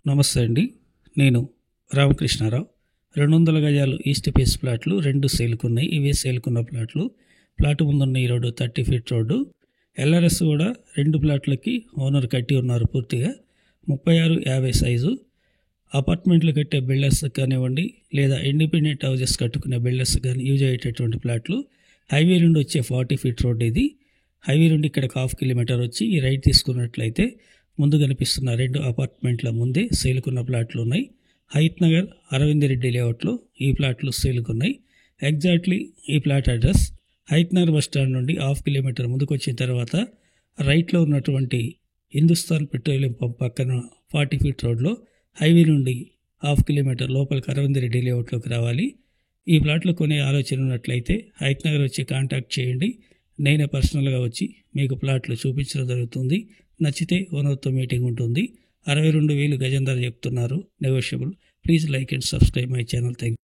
నమస్తే అండి. నేను రామకృష్ణారావు. 200 గజాలు ఈస్ట్ ఫేస్ ప్లాట్లు 2 సేల్కున్నాయి. ఇవే సేల్కున్న ప్లాట్లు. ప్లాట్ ముందున్న ఈ రోడ్డు 30 ఫీట్ రోడ్డు. ఎల్ఆర్ఎస్ కూడా 2 ప్లాట్లకి ఓనర్ కట్టి ఉన్నారు పూర్తిగా. 36-50 సైజు. అపార్ట్మెంట్లు కట్టే బిల్డర్స్ కానివ్వండి, లేదా ఇండిపెండెంట్ హౌజెస్ కట్టుకునే బిల్డర్స్ కానీ యూజ్ అయ్యేటటువంటి ప్లాట్లు. హైవే నుండి వచ్చే 40 ఫీట్ రోడ్డు ఇది. హైవే నుండి ఇక్కడికి 1/2 కిలోమీటర్ వచ్చి ఈ రైట్ తీసుకున్నట్లయితే ముందు కనిపిస్తున్న 2 అపార్ట్మెంట్ల ముందే సేల్కున్న ప్లాట్లు ఉన్నాయి. హైత్ నగర్ అరవింద్ రెడ్డి లేఅవుట్లో ఈ ప్లాట్లు సేల్కున్నాయి. ఎగ్జాక్ట్లీ ఈ plot address Hayath Nagar bus stand నుండి 1/2 కిలోమీటర్ ముందుకు వచ్చిన తర్వాత రైట్లో ఉన్నటువంటి హిందుస్థాన్ పెట్రోలియం పంప్ పక్కన 40 ఫీట్ రోడ్లో హైవే నుండి 1/2 కిలోమీటర్ లోపలికి అరవింద్ రెడ్డి లేఅవుట్లోకి రావాలి. ఈ ప్లాట్లు కొనే ఆలోచన ఉన్నట్లయితే హైత్ నగర్ వచ్చి కాంటాక్ట్ చేయండి. నేనే పర్సనల్గా వచ్చి మీకు ప్లాట్లు చూపించడం జరుగుతుంది. నచ్చితే ఓనర్తో మీటింగ్ ఉంటుంది. 62,000 గజం ధర చెప్తున్నారు. Negotiable. Please like and subscribe my channel. Thank you.